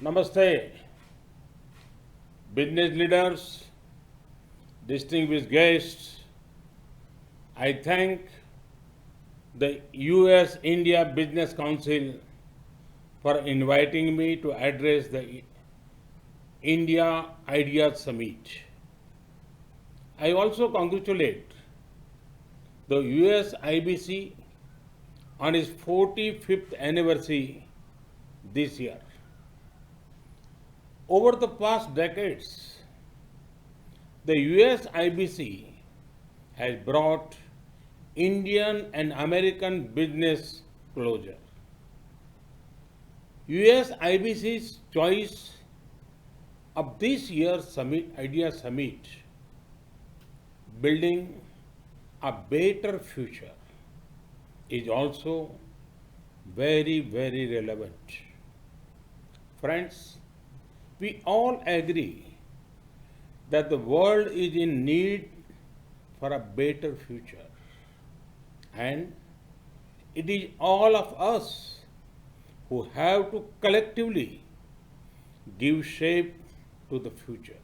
Namaste, business leaders, distinguished guests. I thank the US India Business Council for inviting me to address the India Ideas Summit. I also congratulate the US IBC on its 45th anniversary this year. Over the past decades, the US IBC has brought Indian and American business closer. US IBC's choice of this year's Idea Summit, building a better future, is also very relevant. Friends, we all agree that the world is in need for a better future. And it is all of us who have to collectively give shape to the future.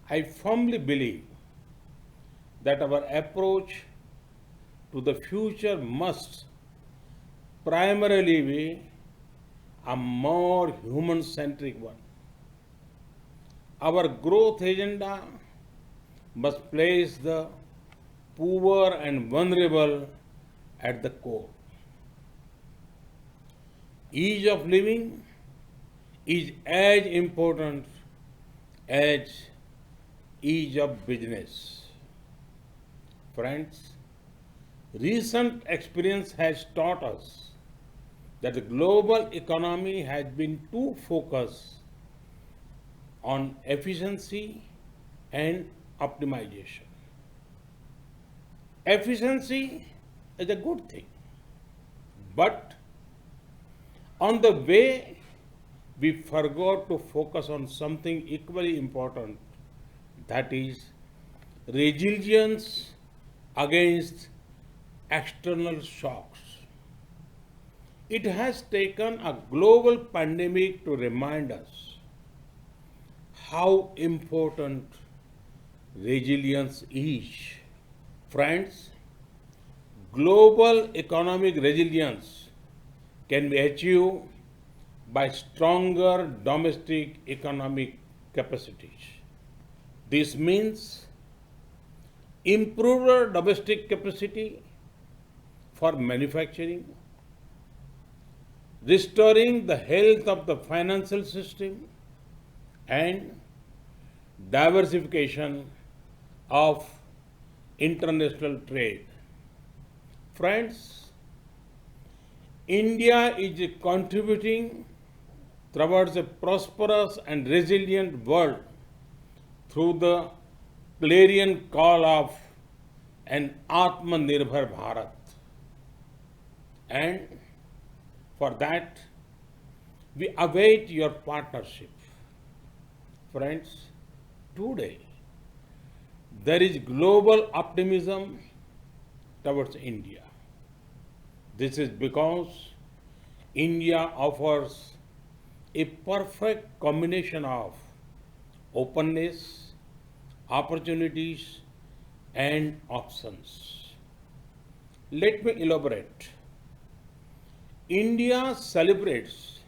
I firmly believe that our approach to the future must primarily be a more human centric one. Our growth agenda must place the poor and vulnerable at the core. Ease of living is as important as ease of business. Friends, recent experience has taught us that the global economy has been too focused on efficiency and optimization. Efficiency is a good thing, but on the way, we forgot to focus on something equally important, that is, resilience against external shocks. It has taken a global pandemic to remind us how important resilience is. Friends, global economic resilience can be achieved by stronger domestic economic capacities. This means improved domestic capacity for manufacturing, restoring the health of the financial system, and diversification of international trade. Friends, India is contributing towards a prosperous and resilient world through the clarion call of an Atmanirbhar Bharat. And for that, we await your partnership. Friends, today there is global optimism towards India. This is because India offers a perfect combination of openness, opportunities, and options. Let me elaborate. India celebrates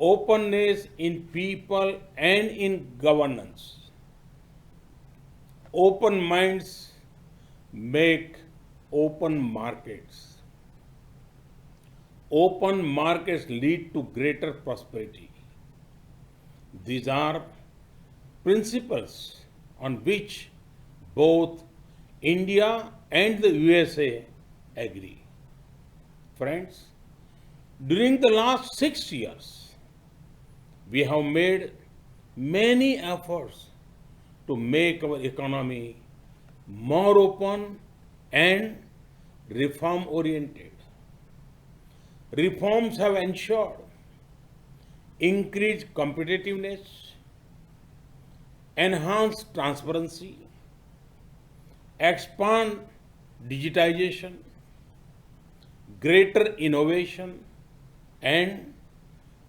openness in people and in governance. Open minds make open markets. Open markets lead to greater prosperity. These are principles on which both India and the USA agree. Friends, during the last 6 years, we have made many efforts to make our economy more open and reform oriented. Reforms have ensured increased competitiveness, enhanced transparency, expand digitization, greater innovation, and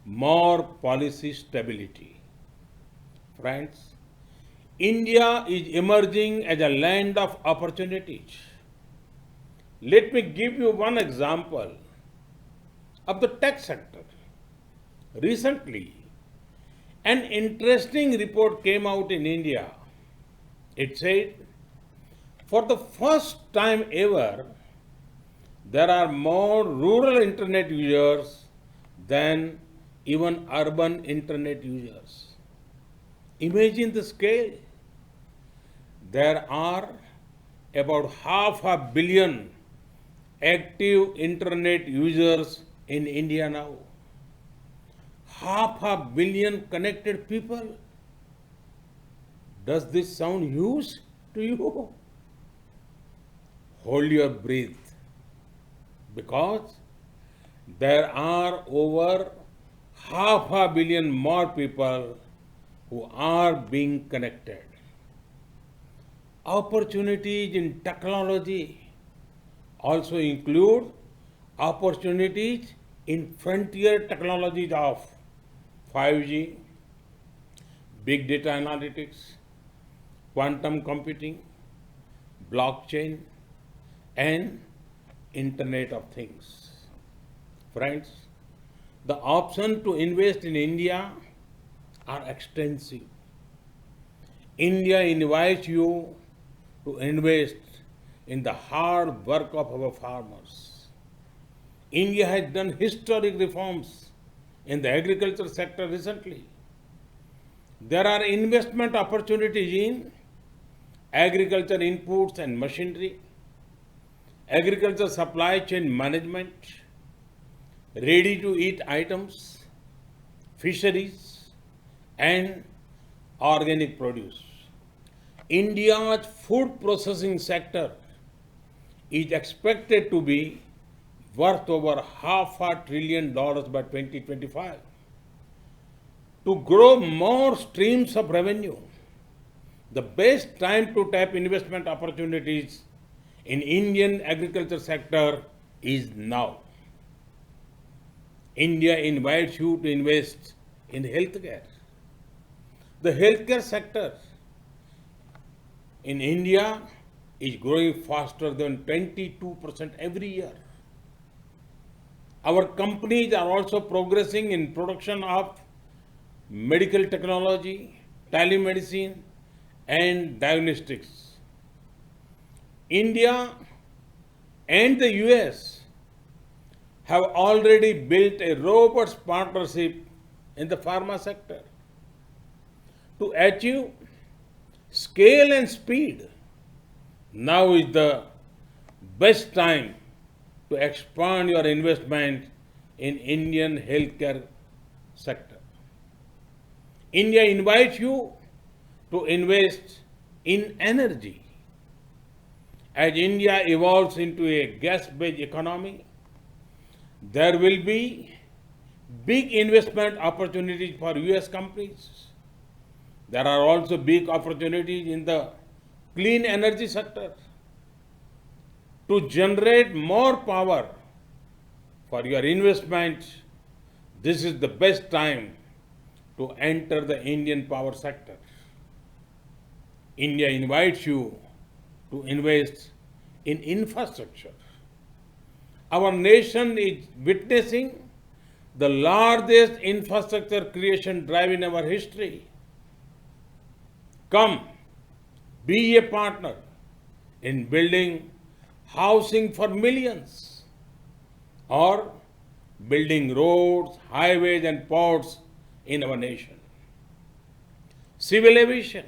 more policy stability. Friends, India is emerging as a land of opportunities. Let me give you one example of the tech sector. Recently, an interesting report came out in India. It said, for the first time ever, there are more rural internet users than even urban internet users. Imagine the scale. There are about half a billion active internet users in India now. Half a billion connected people. Does this sound huge to you? Hold your breath, because there are over half a billion more people who are being connected. Opportunities in technology also include opportunities in frontier technologies of 5G, big data analytics, quantum computing, blockchain, and Internet of Things. Friends, the options to invest in India are extensive. India invites you to invest in the hard work of our farmers. India has done historic reforms in the agriculture sector recently. There are investment opportunities in agriculture inputs and machinery, agriculture supply chain management, ready to eat items, fisheries, and organic produce. India's food processing sector is expected to be worth over half a trillion dollars by 2025. To grow more streams of revenue, the best time to tap investment opportunities in Indian agriculture sector is now. India invites you to invest in healthcare. The healthcare sector in India is growing faster than 22% every year. Our companies are also progressing in production of medical technology, telemedicine, and diagnostics. India and the US have already built a robust partnership in the pharma sector. To achieve scale and speed, now is the best time to expand your investment in Indian healthcare sector. India invites you to invest in energy. As India evolves into a gas-based economy, there will be big investment opportunities for US companies. There are also big opportunities in the clean energy sector. To generate more power for your investment, this is the best time to enter the Indian power sector. India invites you to invest in infrastructure. Our nation is witnessing the largest infrastructure creation drive in our history. Come, be a partner in building housing for millions, or building roads, highways, and ports in our nation. Civil aviation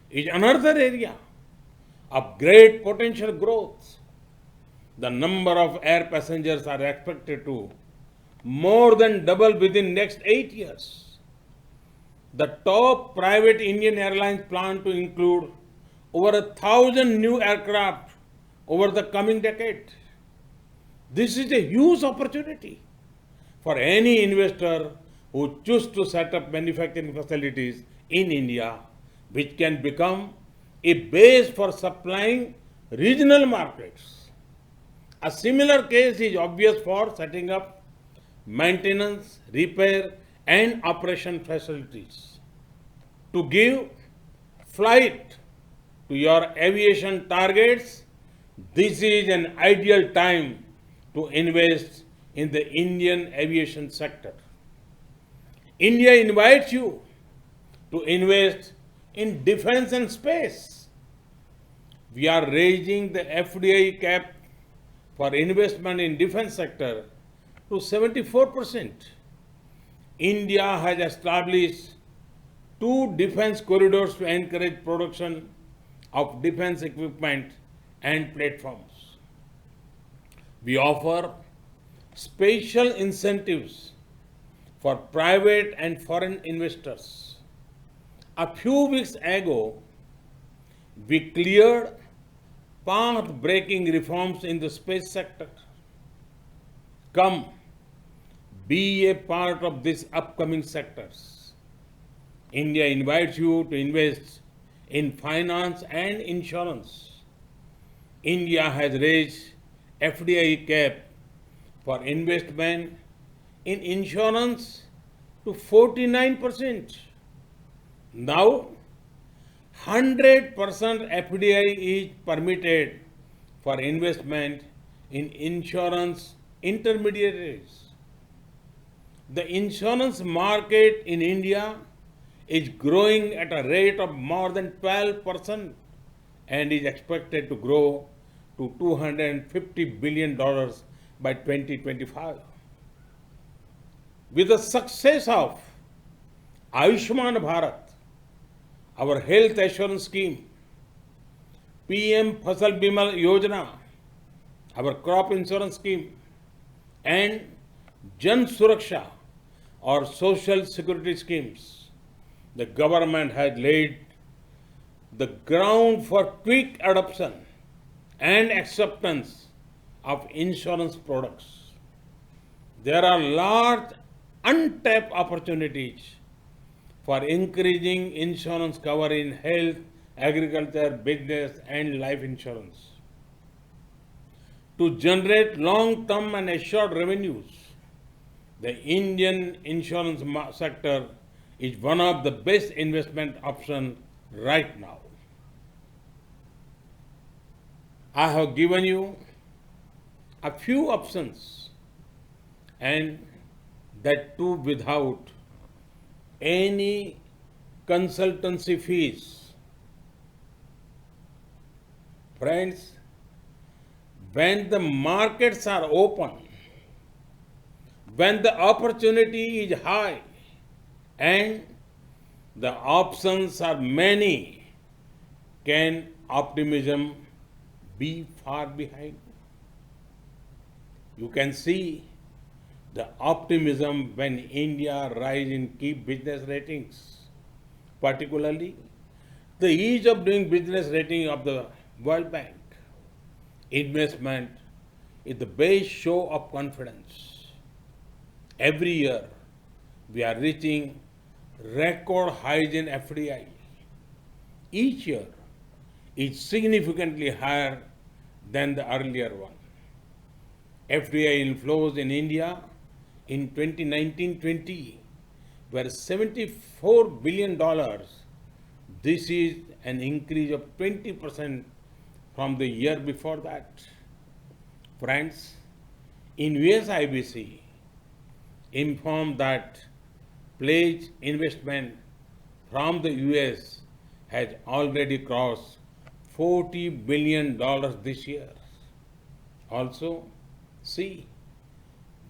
is another area of great potential growth. The number of air passengers are expected to more than double within next 8 years. The top private Indian airlines plan to include over 1,000 new aircraft over the coming decade. This is a huge opportunity for any investor who chooses to set up manufacturing facilities in India, which can become a base for supplying regional markets. A similar case is obvious for setting up maintenance, repair, and operation facilities. To give flight to your aviation targets, this is an ideal time to invest in the Indian aviation sector. India invites you to invest in defense and space. We are raising the FDI cap for investment in defense sector to 74%. India has established two defense corridors to encourage production of defense equipment and platforms. We offer special incentives for private and foreign investors. A few weeks ago, we cleared path-breaking reforms in the space sector. Come, be a part of these upcoming sectors. India invites you to invest in finance and insurance. India has raised FDI cap for investment in insurance to 49%. Now, 100% FDI is permitted for investment in insurance intermediaries. The insurance market in India is growing at a rate of more than 12% and is expected to grow to $250 billion by 2025. With the success of Ayushman Bharat, our health assurance scheme, PM Fasal Bima Yojana, our crop insurance scheme, and Jan Suraksha, or social security schemes, the government has laid the ground for quick adoption and acceptance of insurance products. There are large untapped opportunities for increasing insurance cover in health, agriculture, business, and life insurance. To generate long-term and assured revenues, the Indian insurance sector is one of the best investment options right now. I have given you a few options, and that too without any consultancy fees. Friends, when the markets are open, when the opportunity is high and the options are many, can optimism be far behind? You can see the optimism when India rise in key business ratings, particularly the ease of doing business rating of the World Bank. Investment is the best show of confidence. Every year, we are reaching record highs in FDI. Each year is significantly higher than the earlier one. FDI inflows in India in 2019-20 were $74 billion. This is an increase of 20% from the year before that. Friends, in US IBC informed that pledged investment from the US has already crossed $40 billion this year. Also, see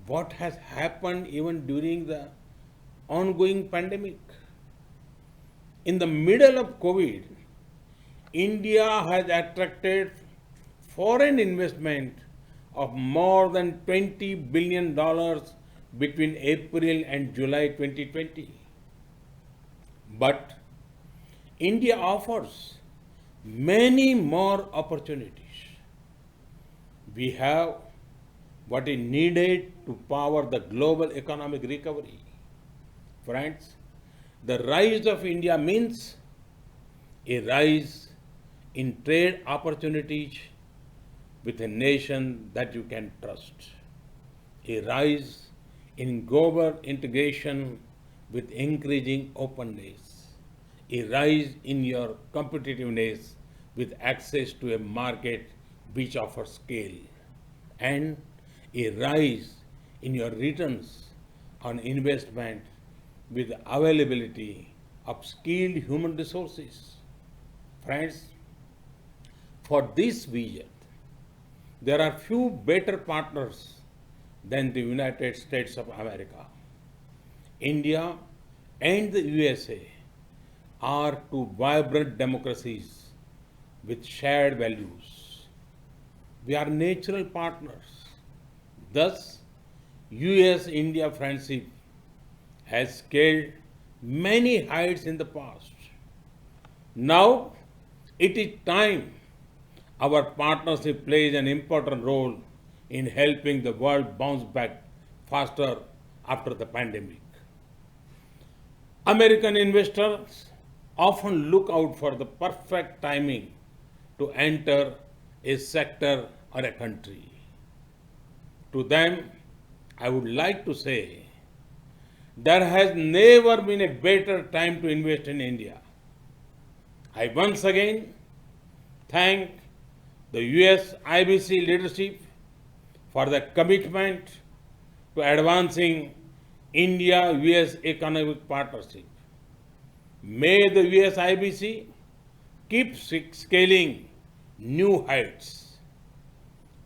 what has happened even during the ongoing pandemic. In the middle of COVID, India has attracted foreign investment of more than $20 billion between April and July 2020. But India offers many more opportunities. We have what is needed to power the global economic recovery. Friends, the rise of India means a rise in trade opportunities with a nation that you can trust, a rise in global integration with increasing openness, a rise in your competitiveness with access to a market which offers scale, and a rise in your returns on investment with availability of skilled human resources. Friends, for this vision, there are few better partners than the United States of America. India and the USA are two vibrant democracies with shared values. We are natural partners. Thus, US India friendship has scaled many heights in the past. Now, it is time our partnership plays an important role in helping the world bounce back faster after the pandemic. American investors often look out for the perfect timing to enter a sector or a country. To them, I would like to say there has never been a better time to invest in India. I once again thank the US IBC leadership for the commitment to advancing India US economic partnership. May the US IBC keep scaling new heights.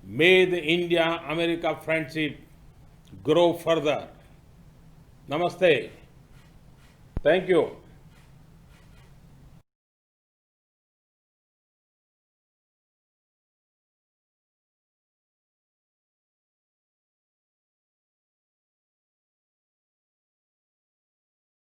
May the India America friendship grow further. Namaste. Thank you.